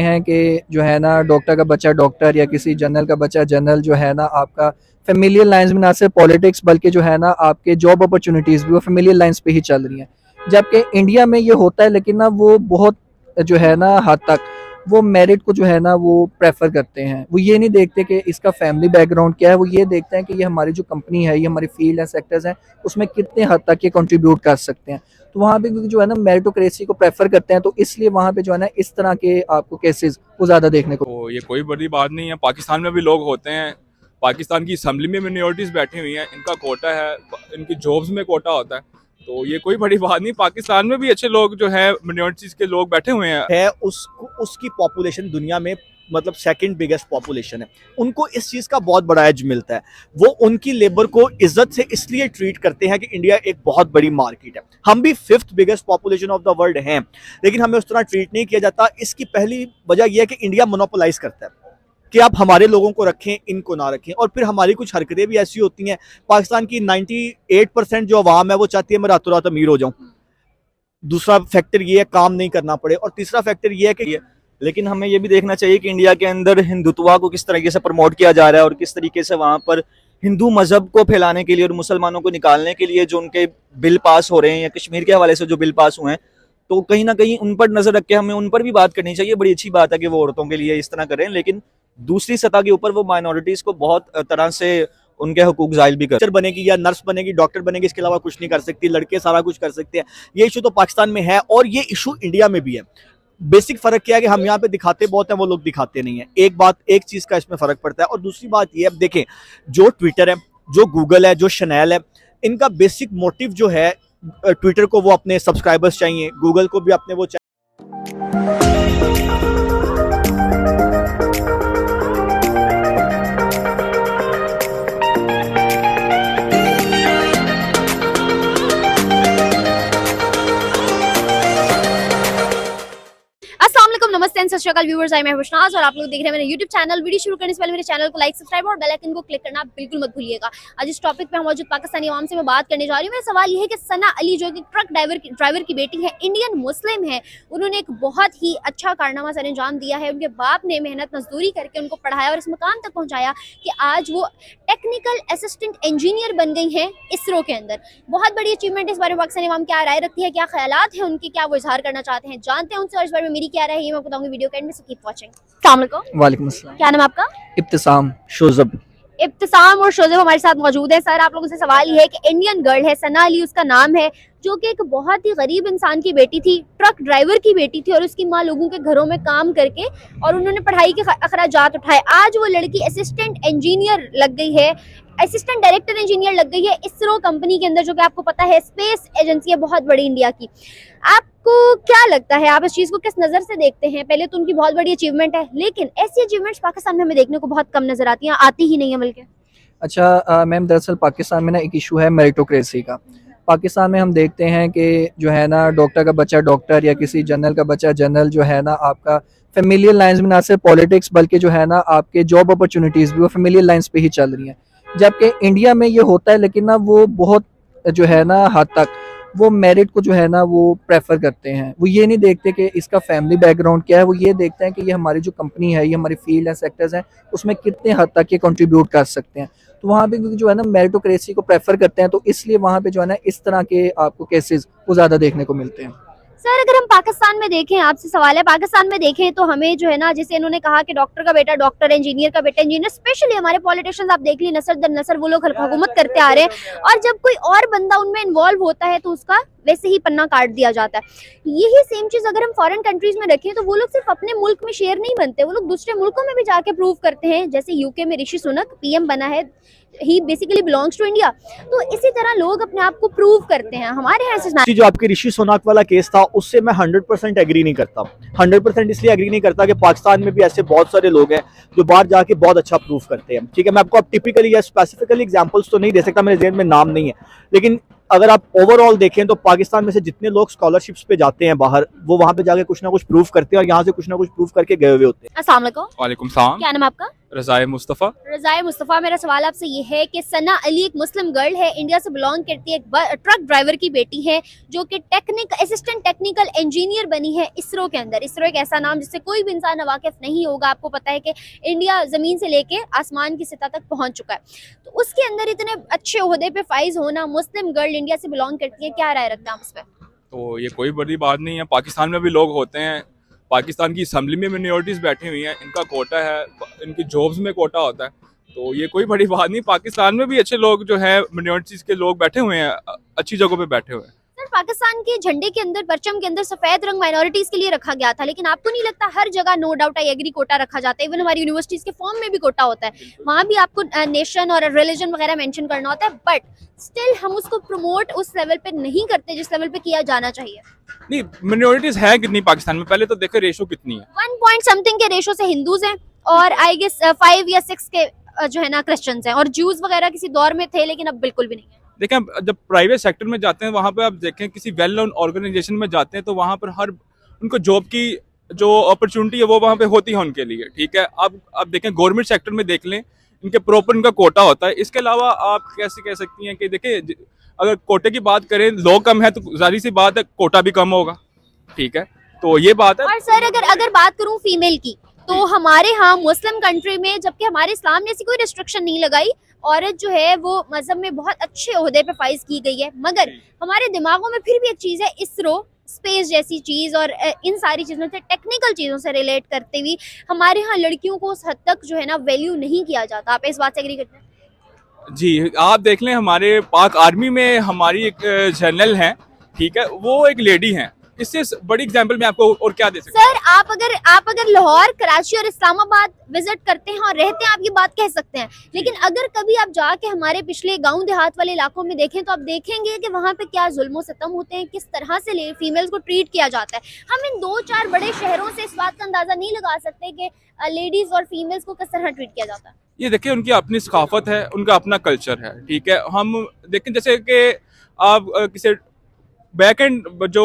हैं कि जो है ना डॉक्टर का बच्चा डॉक्टर या किसी जनरल का बच्चा जनरल जो है ना आपका फेमिलियर लाइंस में ना सिर्फ पॉलिटिक्स बल्कि जो है ना आपके जॉब अपॉर्चुनिटीज़ भी वो फेमिलियर लाइंस पे ही चल रही हैं। जबकि इंडिया में ये होता है लेकिन ना वो बहुत जो है ना हद तक वो मेरिट को जो है ना वो प्रेफर करते हैं। वो ये नहीं देखते कि इसका फैमिली बैकग्राउंड क्या है, वो ये देखते हैं कि ये हमारी जो कंपनी है, ये हमारी फील्ड है, सेक्टर्स हैं, उसमें कितने हद तक ये कंट्रीब्यूट कर सकते हैं। तो वहाँ पे क्योंकि जो है ना मेरिटोक्रेसी को प्रेफर करते हैं, तो इसलिए वहाँ पे जो है ना इस तरह के आपको केसेस वो ज़्यादा देखने को। तो ये कोई बड़ी बात नहीं है। पाकिस्तान में भी लोग होते हैं, पाकिस्तान की असम्बली में मिनॉरिटीज़ बैठी हुई हैं, इनका कोटा है, इनकी जॉब्स में कोटा होता है, तो ये कोई बड़ी बात नहीं। पाकिस्तान में भी अच्छे लोग जो है मिनॉरिटीज़ के लोग बैठे हुए हैं। उसकी पॉपुलेशन दुनिया में मतलब सेकंड बिगेस्ट पॉपुलेशन है। उनको इस चीज़ का बहुत बड़ा एज मिलता है। वो उनकी लेबर को इज्जत से इसलिए ट्रीट करते हैं कि इंडिया एक बहुत बड़ी मार्केट है। हम भी fifth biggest population of the world हैं, लेकिन हमें उस तरह ट्रीट नहीं किया जाता। इसकी पहली वजह यह है कि इंडिया मोनोपोलाइज करता है कि आप हमारे लोगों को रखें, इनको ना रखें। और फिर हमारी कुछ हरकतें भी ऐसी होती हैं। पाकिस्तान की 98% जो अवाम है वो चाहती है मैं रातों रात अमीर हो जाऊं। दूसरा फैक्टर ये है काम नहीं करना पड़े, और तीसरा फैक्टर ये है कि लेकिन हमें ये भी देखना चाहिए कि इंडिया के अंदर हिंदुत्व को किस तरीके से प्रमोट किया जा रहा है और किस तरीके से वहाँ पर हिंदू मजहब को फैलाने के लिए और मुसलमानों को निकालने के लिए जो उनके बिल पास हो रहे हैं या कश्मीर के हवाले से जो बिल पास हुए हैं, तो कहीं ना कहीं उन पर नजर रख के हमें उन पर भी बात करनी चाहिए। बड़ी अच्छी बात है कि वो औरतों के लिए इस तरह करें, लेकिन दूसरी सतह के ऊपर वो माइनॉरिटीज को बहुत तरह से उनके हकूक जाहिल भी कर। बनेगी या नर्स बनेगी, डॉक्टर बनेगी, इसके अलावा कुछ नहीं कर सकती। लड़के सारा कुछ कर सकते हैं। ये इशू तो पाकिस्तान में है और ये इशू इंडिया में भी है। बेसिक फर्क क्या है कि हम यहाँ पे दिखाते बहुत हैं, वो लोग दिखाते नहीं है। एक चीज का इसमें फर्क पड़ता है। और दूसरी बात ये, अब देखें जो ट्विटर है, जो गूगल है, जो शनैल है, इनका बेसिक मोटिव जो है, ट्विटर को वो अपने सब्सक्राइबर्स चाहिए, गूगल को भी अपने वो चाहिए। नमस्ते सत श्री अकाल व्यूअर्स, आई मैं हुशनाज और आप लोग देख रहे हैं मेरे YouTube चैनल। वीडियो शुरू करने से पहले मेरे चैनल को लाइक, सब्सक्राइब और बेल आइकन को क्लिक करना बिल्कुल मत भूलिएगा। आज इस टॉपिक पे हम मौजूद पाकिस्तानी आवाम से मैं बात करने जा रही हूँ। मेरा सवाल ये है कि सना अली जो कि ट्रक ड्राइवर की बेटी है, इंडियन मुस्लिम है, उन्होंने एक बहुत ही अच्छा कारनामा सर अंजाम दिया है। उनके बाप ने मेहनत मजदूरी करके उनको पढ़ाया और इस मुकाम तक पहुँचाया कि आज वो टेक्निकल असिस्टेंट इंजीनियर बन गई हैं इसरो के अंदर। बहुत बड़ी अचीवमेंट। इस बारे में पाकिस्तानी आवाम क्या राय रखती है, क्या ख्यालात हैं उनके, क्या वो इजहार करना चाहते हैं, जानते हैं उनसे। और इस बारे में मेरी क्या राय है ये मैं बताऊंगी वीडियो के एंड में। Keep watching. अस्सलाम वालेकुम। वालेकुम अस्सलाम। क्या नाम आपका? इब्तिसाम शोजब। इब्तिसाम और शोजब हमारे साथ मौजूद है। सर आप लोगों से सवाल ये है कि इंडियन गर्ल है, सना अली उसका नाम है, जो कि एक बहुत ही गरीब इंसान की बेटी थी, ट्रक ड्राइवर की बेटी थी, और उसकी माँ लोगों के घरों में काम करके और उन्होंने पढ़ाई के अखराजात उठाए। आज वो लड़की असिस्टेंट इंजीनियर लग गई है, असिस्टेंट डायरेक्टर इंजीनियर लग गई है इसरो कंपनी के अंदर, जो कि आपको पता है स्पेस एजेंसी है बहुत बड़ी इंडिया की। आपको क्या लगता है, आप इस चीज़ को किस नज़र से देखते हैं? पहले तो उनकी बहुत बड़ी अचीवमेंट है, लेकिन ऐसी अचीवमेंट्स पाकिस्तान में हमें देखने को बहुत कम नजर आती हैं, आती ही नहीं है बल्कि। अच्छा मैम, दरअसल पाकिस्तान में ना एक इशू है मेरिटोक्रेसी का। पाकिस्तान में हम देखते हैं कि जो है ना डॉक्टर का बच्चा डॉक्टर या किसी जनरल का बच्चा जनरल जो है ना आपका फेमिलियर लाइंस में ना सिर्फ पॉलिटिक्स बल्कि जो है ना आपके जॉब अपॉर्चुनिटीज़ भी वो फेमिलियर लाइंस पे ही चल रही हैं। जबकि इंडिया में ये होता है लेकिन ना वो बहुत जो है ना हद तक वो मेरिट को जो है ना वो प्रेफर करते हैं। वो ये नहीं देखते कि इसका फैमिली बैकग्राउंड क्या है, वो ये देखते हैं कि ये हमारी जो कंपनी है, ये हमारी फील्ड है, सेक्टर्स हैं, उसमें कितने हद तक ये कंट्रीब्यूट कर सकते हैं। तो वहाँ पे क्योंकि जो है ना मेरिटोक्रेसी को प्रेफर करते हैं, तो इसलिए वहाँ पे जो है ना इस तरह के आपको केसेस वो ज़्यादा देखने को मिलते हैं। सर अगर हम पाकिस्तान में देखें, आपसे सवाल है, पाकिस्तान में देखें तो हमें जो है ना, जैसे इन्होंने कहा कि डॉक्टर का बेटा डॉक्टर, इंजीनियर का बेटा इंजीनियर, स्पेशली हमारे पॉलिटिशियंस आप देख ली नस्ल दर नस्ल वो लोग हुकूमत करते आ रहे हैं, और जब कोई और बंदा उनमें इन्वॉल्व होता है तो उसका वैसे ही पन्ना काट दिया जाता है। यही सेम चीज अगर हम फॉरेन कंट्रीज में रखें तो वो लोग सिर्फ अपने मुल्क में शेयर नहीं बनते, वो लोग दूसरे मुल्कों में भी जाके प्रूव करते हैं। जैसे यूके में ऋषि सुनक पीएम बना है, ही बेसिकली बिलोंग्स टू इंडिया। तो इसी तरह लोग अपने आप को प्रूव करते हैं। हमारे यहाँ से जो आपके ऋषि सोनाक वाला केस था उससे मैं 100% एग्री नहीं करता। 100% इसलिए एग्री नहीं करता कि पाकिस्तान में भी ऐसे बहुत सारे लोग हैं जो बाहर जाके बहुत अच्छा प्रूव करते हैं। ठीक है, मैं आपको अब टिपिकली या स्पेसिफिकली एग्जांपल्स तो नहीं दे सकता, मेरे ज़हन में नाम नहीं है, लेकिन अगर आप ओवरऑल देखें तो पाकिस्तान में से जितने लोग स्कॉलरशिप्स पे जाते हैं बाहर, वो वहाँ पे जाके कुछ ना कुछ प्रूव करते हैं और यहाँ से कुछ ना कुछ प्रूव करके गए हुए होते हैं। अस्सलाम वालेकुम। वालेकुम सलाम। क्या नाम आपका? रज़ाए मुस्तफ़ा। रज़ाए मुस्तफ़ा, मेरा सवाल आपसे ये है कि सना अली एक मुस्लिम गर्ल है, इंडिया से बिलोंग करती है, एक ट्रक ड्राइवर की बेटी है जो कि असिस्टेंट टेक्निकल इंजीनियर बनी है इसरो के अंदर। इसरो एक ऐसा नाम जिससे कोई भी इंसान वाकिफ नहीं होगा। आपको पता है कि इंडिया ज़मीन से लेके आसमान की सतह तक पहुंच चुका है, तो उसके अंदर इतने अच्छे ओहदे पे फाइज होना, मुस्लिम गर्ल इंडिया से बिलोंग करती है, क्या राय रखते हैं आप इस पर? तो ये कोई बड़ी बात नहीं है, पाकिस्तान में भी लोग होते हैं, पाकिस्तान की असम्बली में मिनॉरिटीज़ बैठी हुई हैं, इनका कोटा है, इनकी जॉब्स में कोटा होता है, तो ये कोई बड़ी बात नहीं। पाकिस्तान में भी अच्छे लोग जो है मिनॉरिटीज़ के लोग बैठे हुए हैं, अच्छी जगहों पे बैठे हुए हैं। सर, पाकिस्तान के झंडे के अंदर, परचम के अंदर सफेद रंग माइनॉरिटीज के लिए रखा गया था, लेकिन आपको नहीं लगता हर जगह no doubt I agree quota रखा जाता है? इवन हमारी यूनिवर्सिटीज के फॉर्म में भी कोटा होता है, वहां भी आपको नेशन और रिलीजन वगैरह मेंशन करना होता है, बट स्टिल हम उसको प्रमोट उस लेवल पे नहीं करते जिस लेवल पे किया जाना चाहिए। नहीं, मिनॉरिटीज़ है कितनी पाकिस्तान में, पहले तो देखो रेशो कितनी है। 1 पॉइंट समथिंग के रेशो से हिंदूज हैं और आई गेस 5 या 6 के जो है ना क्रिश्चियंस हैं, और ज्यूज वगैरह किसी दौर में थे लेकिन अब बिल्कुल भी नहीं है। देखें, जब प्राइवेट सेक्टर में जाते हैं वहाँ पे आप देखें, किसी वेल नोन ऑर्गेनाइजेशन में जाते हैं तो वहाँ पर हर उनको जॉब की जो अपॉर्चुनिटी है वो वहाँ पे होती है उनके लिए, ठीक है। आप देखें गवर्नमेंट सेक्टर में देख लें, इनके प्रॉपर इनका कोटा होता है। इसके अलावा आप कैसे कह सकती हैं कि देखिए, अगर कोटे की बात करें, लोग कम है तो जाहिर सी बात है कोटा भी कम होगा, ठीक है, तो ये बात है। और सर, अगर बात करूं फीमेल की, तो हमारे यहाँ मुस्लिम कंट्री में, जबकि हमारे इस्लाम ने ऐसी कोई रिस्ट्रिक्शन नहीं लगाई, औरत जो है वो मजहब में बहुत अच्छे ओहदे पे फाइज की गई है, मगर हमारे दिमागों में फिर भी एक चीज़ है, इसरो, स्पेस जैसी चीज़ और इन सारी चीज़ों से, टेक्निकल चीज़ों से रिलेट करते हुए हमारे यहाँ लड़कियों को उस हद तक जो है ना वैल्यू नहीं किया जाता। आप इस बात से एग्री करते हैं? जी, आप देख लें, हमारे पाक आर्मी में हमारी एक जनरल हैं, ठीक है, वो एक लेडी हैं। इससे बड़ी एग्जांपल मैं आपको और क्या दे सकता हूँ? सर, आप अगर लाहौर, कराची और इस्लामाबाद विजिट करते हैं और रहते हैं, आप ये बात कह सकते हैं, लेकिन अगर कभी आप जाके हमारे पिछले गांव देहात वाले इलाकों में देखें तो आप देखेंगे कि वहाँ पे क्या जुल्म सितम होते हैं, किस तरह से फीमेल्स को ट्रीट किया जाता है। हम इन 2-4 बड़े शहरों से इस बात का अंदाजा नहीं लगा सकते कि लेडीज और फीमेल्स को किस तरह ट्रीट किया जाता है। ये देखिए, उनकी अपनी सकाफत है, उनका अपना कल्चर है, ठीक है। हम देखें जैसे कि आप किसी बैक एंड जो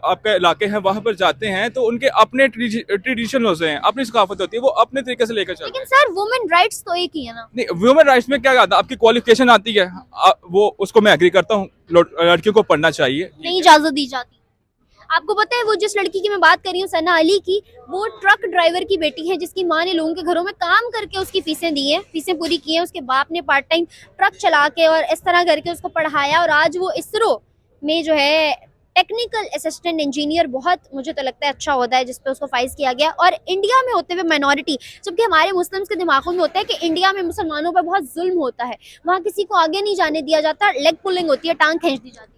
आपके इलाके हैं वहाँ पर जाते हैं तो उनके अपने ट्रेडिशन होते हैं, अपनी सकाफत होती है, वो अपने तरीके से लेकर चलते हैं। लेकिन सर, वुमेन राइट्स तो एक ही है ना? नहीं, ह्यूमन राइट्स में क्या आता है, आपकी क्वालिफिकेशन आती है, वो उसको मैं एग्री करता हूँ, लड़कियों को पढ़ना चाहिए, नहीं इजाजत दी जाती। आपको पता है वो जिस लड़की की मैं बात कर रही हूँ, सना अली की, वो ट्रक ड्राइवर की बेटी है जिसकी माँ ने लोगों के घरों में काम करके उसकी फीसें दी हैं, फीसें पूरी की हैं। उसके बाप ने पार्ट टाइम ट्रक चला के और इस तरह करके उसको पढ़ाया, और आज वो इसरो में जो है टेक्निकल असिस्टेंट इंजीनियर, बहुत मुझे तो लगता है अच्छा होता है जिस पे उसको फाइज किया गया। और इंडिया में होते हुए माइनॉरिटी, जबकि हमारे मुस्लिम्स के दिमागों में होता है कि इंडिया में मुसलमानों पर बहुत जुल्म होता है, वहाँ किसी को आगे नहीं जाने दिया जाता, लेग पुलिंग होती है, टांग खींच दी जाती है।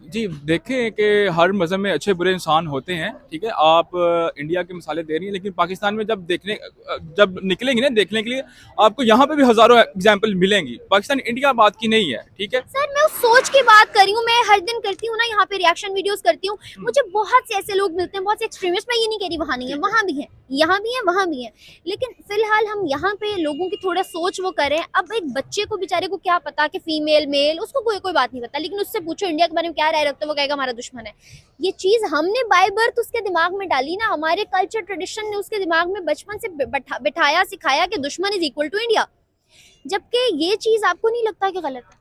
जी, देखें कि हर मज़हब में अच्छे बुरे इंसान होते हैं, ठीक है। आप इंडिया की मिसालें दे रही हैं, लेकिन पाकिस्तान में जब निकलेंगी ना देखने के लिए, आपको यहाँ पे भी हज़ारों एग्जाम्पल मिलेंगी। पाकिस्तान इंडिया बात की नहीं है, ठीक है। सर, मैं उस सोच की बात कर रही हूँ, मैं हर दिन करती हूँ ना यहाँ पे रिएक्शन वीडियोस करती हूँ, मुझे बहुत से ऐसे लोग मिलते हैं, बहुत से एक्सट्रीमिस्ट, मैं ये नहीं कह रही वहाँ नहीं है, वहाँ भी है, यहाँ भी है, वहाँ भी है, लेकिन फिलहाल हम यहाँ पे लोगों की थोड़ा सोच वो करें। अब एक बच्चे को बेचारे को क्या पता कि फीमेल मेल, उसको कोई बात नहीं पता, लेकिन उससे पूछो इंडिया के बारे में क्या राय रखते हो, वो कहेगा हमारा दुश्मन है। ये चीज हमने बाय बर्थ उसके दिमाग में डाली ना, हमारे कल्चर ट्रेडिशन ने उसके दिमाग में बचपन से बिठाया, सिखाया कि दुश्मन इज इक्वल टू इंडिया, जबकि ये चीज आपको नहीं लगता कि गलत है?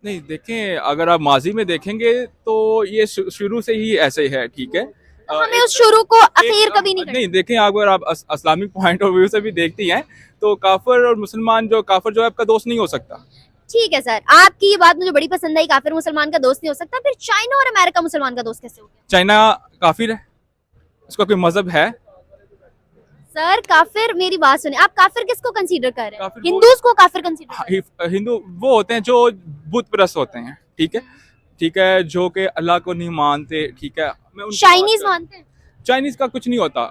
नहीं, देखें, अगर आप माजी में देखेंगे तो ये शुरू से ही ऐसे है, ठीक है। हमें उस शुरू को अखीर कभी नहीं नहीं, देखें, अगर आप इस्लामिक पॉइंट ऑफ व्यू से भी देखती हैं तो काफिर और मुसलमान, काफिर जो है आपका दोस्त नहीं हो सकता। ठीक है सर, आपकी ये बात मुझे बड़ी पसंद आई, काफिर मुसलमान का दोस्त नहीं हो सकता, फिर चाइना और अमेरिका मुसलमान का दोस्त कैसे हो गया? चाइना काफिर है, उसका कोई मजहब है? सर, काफिर, मेरी बात सुनिए, आप काफिर किसको कंसीडर कर रहे हैं? काफिर हिंदूज को काफिर कंसीडर? हिंदू वो होते हैं जो बुत परस्त होते हैं, ठीक है, ठीक है, जो कि अल्लाह को नहीं मानते, ठीक है। चाइनीज मानते हैं? चाइनीज का कुछ नहीं होता।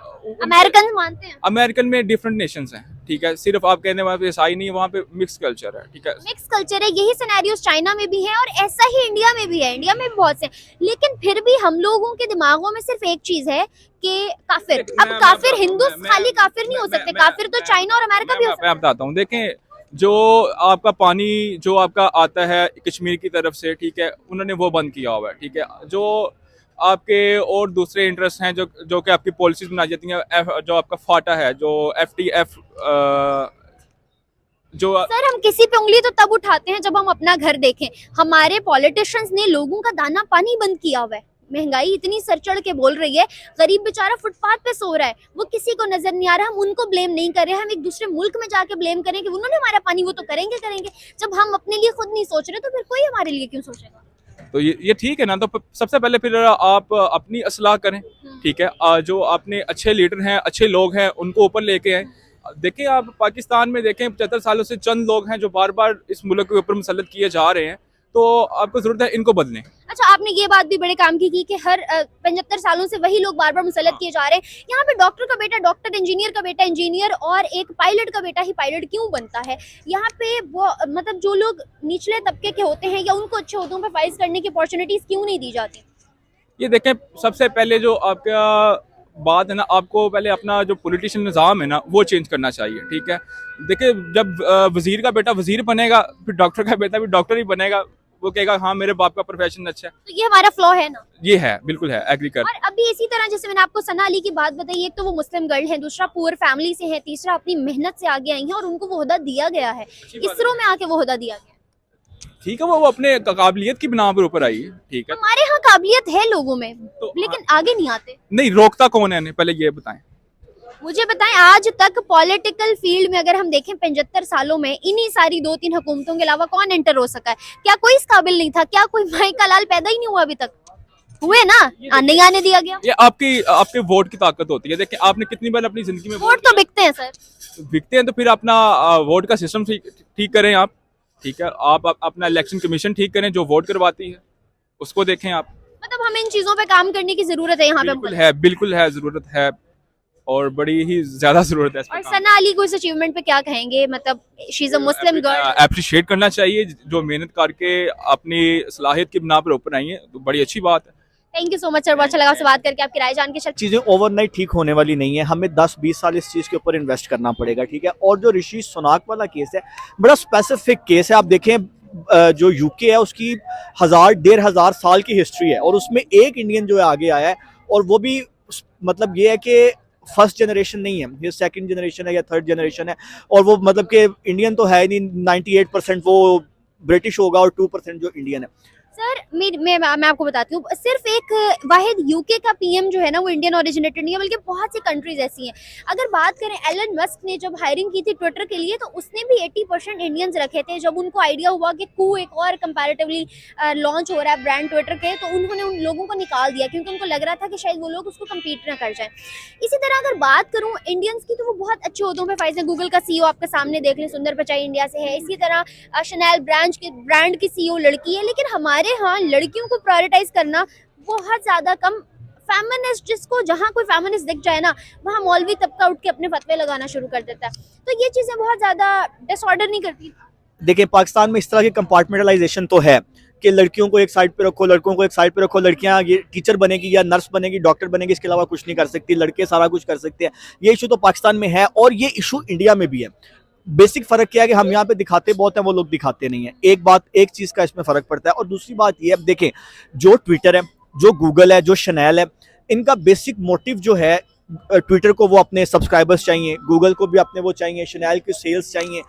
अमेरिकन मानते हैं? अमेरिकन में डिफरेंट नेशंस हैं, ठीक है, सिर्फ आप कहने वहाँ पे ईसाई नहीं है, वहाँ पे मिक्स कल्चर है, ठीक है। मिक्स कल्चर है, यही सिनेरियोस चाइना में भी है और ऐसा ही इंडिया में भी है, इंडिया में भी बहुत से, लेकिन फिर भी हम लोगों के दिमागों में सिर्फ एक चीज है कि काफिर। अब काफिर हिंदू खाली काफिर नहीं हो सकते, काफिर तो चाइना और अमेरिका भी हो सकते हैं। मैं बताता हूँ, देखें, जो आपका पानी जो आपका आता है कश्मीर की तरफ से, ठीक है, उन्होंने वो बंद किया हुआ है, ठीक है। जो आपके और दूसरे इंटरेस्ट हैं जो कि आपकी पॉलिसीज बनाई जाती हैं, जो आपका फाटा है, जो FTF जो सर हम किसी पे उंगली तो तब उठाते हैं जब हम अपना घर देखें। हमारे पॉलिटिशियंस ने लोगों का दाना पानी बंद किया हुआ है। महंगाई इतनी सर चढ़ के बोल रही है, गरीब बेचारा फुटपाथ पे सो रहा है, वो किसी को नजर नहीं आ रहा। हम उनको ब्लेम नहीं कर रहे हैं, हम एक दूसरे मुल्क में जाके ब्लेम करें कि उन्होंने हमारा पानी, वो तो करेंगे करेंगे। जब हम अपने लिए खुद नहीं सोच रहे तो फिर कोई हमारे लिए क्यों सोचेगा। तो ये ठीक है ना। तो सबसे पहले फिर आप अपनी असलाह करें, ठीक है। जो अपने अच्छे लीडर हैं, अच्छे लोग हैं, उनको ऊपर लेके आए। देखें आप पाकिस्तान में देखें 75 सालों से चंद लोग हैं जो बार बार इस मुल्क के ऊपर मुसल्लत किए जा रहे हैं, तो आपको जरूरत है इनको बदलें। अच्छा, आपने ये बात भी बड़े काम की कि हर 75 सालों से वही लोग बार बार मुसल्लत किए जा रहे हैं। यहाँ पे डॉक्टर का बेटा डॉक्टर, इंजीनियर का बेटा इंजीनियर और एक पायलट का बेटा ही पायलट क्यों बनता है। यहाँ पे वो मतलब जो लोग निचले तबके के होते हैं या उनको अच्छे ओहदों पर फाइज करने की अपॉर्चुनिटीज क्यों नहीं दी जाती। ये देखें, सबसे पहले जो आपका बात है ना, आपको पहले अपना जो पॉलिटिशियन निज़ाम है ना वो चेंज करना चाहिए, ठीक है। देखिए, जब वजीर का बेटा वजीर बनेगा, फिर डॉक्टर का बेटा भी डॉक्टर ही बनेगा, वो कहेगा हाँ मेरे बाप का प्रोफेशन अच्छा है। तो ये हमारा फ्लॉ है ना। ये है, बिल्कुल है, एग्री कर। और अभी इसी तरह जैसे मैंने आपको सना अली की बात बताई, एक तो वो मुस्लिम गर्ल है, दूसरा पुअर फैमिली से है, तीसरा अपनी मेहनत से आगे आई है और उनको वो ओहदा दिया गया है, इसरो में आके वो ओहदा दिया गया। ठीक है, वो अपने काबिलियत की बिना पर ऊपर आई है, ठीक है। हमारे यहाँ काबिलियत है लोगों में, तो लेकिन आगे नहीं आते। नहीं, रोकता कौन है, पहले ये बताएं। मुझे बताएं, आज तक पॉलिटिकल फील्ड में अगर हम देखें 75 सालों में इन्हीं सारी 2-3 हुकूमतों के अलावा कौन एंटर हो सका है। क्या कोई इस काबिल नहीं था? क्या कोई माई का लाल पैदा ही नहीं हुआ अभी तक? हुए ना, नहीं आने दिया गया। ये आपके वोट की ताकत होती है। देखिए, आपने कितनी बार अपनी जिंदगी में वोट तो बिकते हैं सर। बिकते हैं, तो फिर अपना वोट का सिस्टम ठीक करें आप, ठीक है। आप अपना इलेक्शन कमीशन ठीक करें, जो वोट करवाती है उसको देखें आप। मतलब हमें इन चीजों पे काम करने की जरूरत है यहाँ पे। बिल्कुल है, जरूरत है और बड़ी ही ज्यादा जरूरत है। और सना अली को इस अचीवमेंट पे क्या कहेंगे? मतलब she is a Muslim girl, appreciate करना चाहिए, जो मेहनत करके अपनी सलाहियत की बिना पर ऊपर आई है, तो बड़ी अच्छी बात है। Thank you so much sir, बहुत अच्छा लगा आपसे बात करके, आपकी राय जान के। चीज़ें ओवरनाइट ठीक होने वाली नहीं है, हमें 10-20 साल इस चीज़ के ऊपर इन्वेस्ट करना पड़ेगा, ठीक है। और जो ऋषि सुनाक वाला केस है, बड़ा स्पेसिफिक केस है। आप देखें, जो यूके है उसकी 1000-1500 साल की हिस्ट्री है और उसमें एक इंडियन जो है आगे आया है, और वो भी मतलब ये है कि फर्स्ट जनरेशन नहीं है, ये सेकंड जनरेशन है या थर्ड जनरेशन है। और वो मतलब कि इंडियन तो है नहीं, 98% वो ब्रिटिश होगा और 2% जो इंडियन है। सर मैं आपको बताती हूँ, सिर्फ एक वाहिद यूके का पीएम जो है ना वो इंडियन ओरिजिनेटेड नहीं है, बल्कि बहुत सी कंट्रीज ऐसी हैं। अगर बात करें, एलन मस्क ने जब हायरिंग की थी ट्विटर के लिए, तो उसने भी 80% इंडियंस रखे थे। जब उनको आइडिया हुआ कि एक और कंपैरेटिवली लॉन्च हो रहा है ब्रांड ट्विटर के, तो उन्होंने उन लोगों को निकाल दिया क्योंकि उनको लग रहा था कि शायद वो लोग उसको कम्पीट ना कर जाए। इसी तरह अगर बात करूँ इंडियंस की, तो वो बहुत अच्छे ओहदों पर फाइज है। गूगल का CEO आपके सामने देख लें, सुंदर पिचाई इंडिया से है। इसी तरह शनैल ब्रांड की CEO लड़की है। लेकिन हमारे यहाँ लड़कियों को प्रायोरिटाइज करना बहुत ज्यादा कम। फेमिनिस्ट, जिसको जहाँ कोई फेमिनिस्ट दिख जाए ना, वहाँ मौलवी तबका उठ के अपने फतवे लगाना शुरू कर देता है। तो ये चीजें बहुत ज्यादा डिसऑर्डर नहीं करती। देखिए, पाकिस्तान में इस तरह की कंपार्टमेंटलाइजेशन तो है कि लड़कियों को एक साइड पे रखो, लड़कों को एक साइड पे रखो। लड़कियां ये टीचर बनेगी या नर्स बनेगी, डॉक्टर बनेगी, इसके अलावा कुछ नहीं कर सकती। लड़के सारा कुछ कर सकते हैं। ये इशू तो पाकिस्तान में है और ये इशू इंडिया में भी है। बेसिक फर्क क्या है कि हम यहाँ पे दिखाते बहुत हैं, वो लोग दिखाते नहीं है। एक चीज का इसमें फर्क पड़ता है। और दूसरी बात ये, अब देखें, जो ट्विटर है, जो गूगल है, जो शनैल है, इनका बेसिक मोटिव जो है, ट्विटर को वो अपने सब्सक्राइबर्स चाहिए, गूगल को भी अपने वो चाहिए, शनैल की सेल्स चाहिए।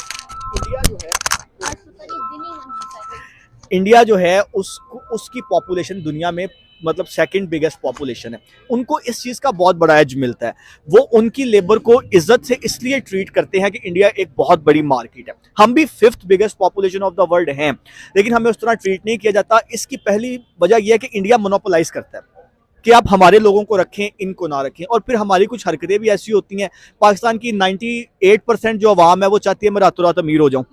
इंडिया जो है उसकी पॉपुलेशन दुनिया में मतलब सेकंड बिगेस्ट पॉपुलेशन है। उनको इस चीज़ का बहुत बड़ा एज मिलता है। वो उनकी लेबर को इज्जत से इसलिए ट्रीट करते हैं कि इंडिया एक बहुत बड़ी मार्केट है। हम भी 5th biggest population of the world हैं, लेकिन हमें उस तरह ट्रीट नहीं किया जाता। इसकी पहली वजह यह है कि इंडिया मोनोपोलाइज करता है कि आप हमारे लोगों को रखें, इनको ना रखें। और फिर हमारी कुछ हरकतें भी ऐसी होती हैं। पाकिस्तान की 98% जो अवाम है वो चाहती है मैं रातों रात अमीर हो जाऊँ।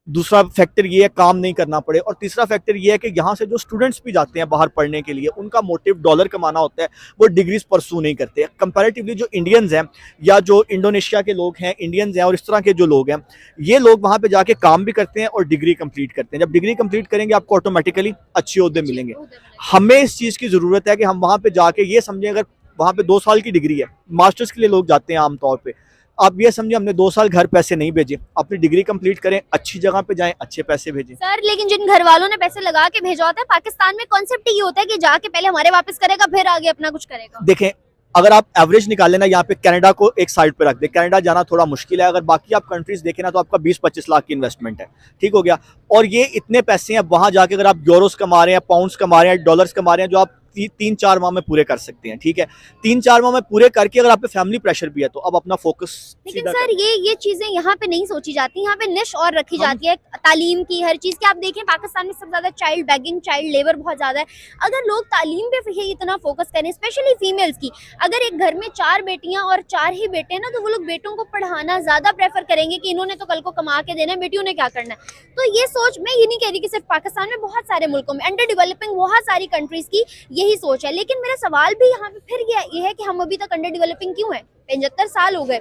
दूसरा फैक्टर ये है काम नहीं करना पड़े। और तीसरा फैक्टर ये है कि यहाँ से जो स्टूडेंट्स भी जाते हैं बाहर पढ़ने के लिए, उनका मोटिव डॉलर कमाना होता है, वो डिग्रीज परसू नहीं करते। कंपैरेटिवली जो इंडियंस हैं या जो इंडोनेशिया के लोग हैं, इंडियंस हैं और इस तरह के जो लोग हैं, ये लोग वहाँ पे जाके काम भी करते हैं और डिग्री कंप्लीट करते हैं। जब डिग्री कंप्लीट करेंगे आपको ऑटोमेटिकली अच्छे ओहदे मिलेंगे। हमें इस चीज़ की ज़रूरत है कि हम वहाँ पर जाके ये समझें, अगर वहाँ पर 2 साल की डिग्री है, मास्टर्स के लिए लोग जाते हैं आमतौर पर, आप ये समझिए हमने 2 साल घर पैसे नहीं भेजे, अपनी डिग्री कंप्लीट करें, अच्छी जगह पे जाएं, अच्छे पैसे भेजें। सर लेकिन जिन घर वालों ने पैसे लगा के भेजा होता है, पाकिस्तान में कॉन्सेप्ट ये होता है कि जाके पहले हमारे वापस करेगा, फिर आगे अपना कुछ करेगा। देखें, अगर आप एवरेज निकालें ना, यहाँ पे कनाडा को एक साइड पे रख दे, कनाडा जाना थोड़ा मुश्किल है, अगर बाकी आप कंट्रीज देखें ना तो आपका 20-25 लाख की इन्वेस्टमेंट है, ठीक हो गया। और ये इतने पैसे हैं वहां जाके, अगर आप यूरोस कमा रहे हैं, पाउंड्स कमा रहे हैं, डॉलर्स कमा रहे हैं, जो आप 3-4 माह में पूरे कर सकते हैं, ठीक है। 3-4 माह में पूरे करके अगर आप पे फैमिली प्रेशर भी है तो अब अपना फोकस लेकिन सर ये चीजें यहाँ पे नहीं सोची जाती, यहाँ पे निश और रखी जाती है तालीम की, हर चीज की। आप देखें पाकिस्तान में सबसे ज्यादा चाइल्ड बैगिंग, चाइल्ड लेबर बहुत ज्यादा है। अगर लोग तालीम पे ही इतना फोकस करें, स्पेशली फीमेल्स की, अगर एक घर में 4 बेटियां और 4 ही बेटे हैं ना, तो वो लोग बेटों को पढ़ाना ज्यादा प्रेफर करेंगे कि इन्होंने तो कल को कमा के देना है, बेटियों ने क्या करना है। तो ये सोच, मैं ये नहीं कह रही कि सिर्फ पाकिस्तान में, बहुत सारे मुल्कों में, अंडर डेवलपिंग बहुत सारी कंट्रीज की यही सोच है। लेकिन मेरा सवाल भी यहाँ पे फिर ये है कि हम अभी तक अंडर डेवलपिंग क्यों है? 75 साल हो गए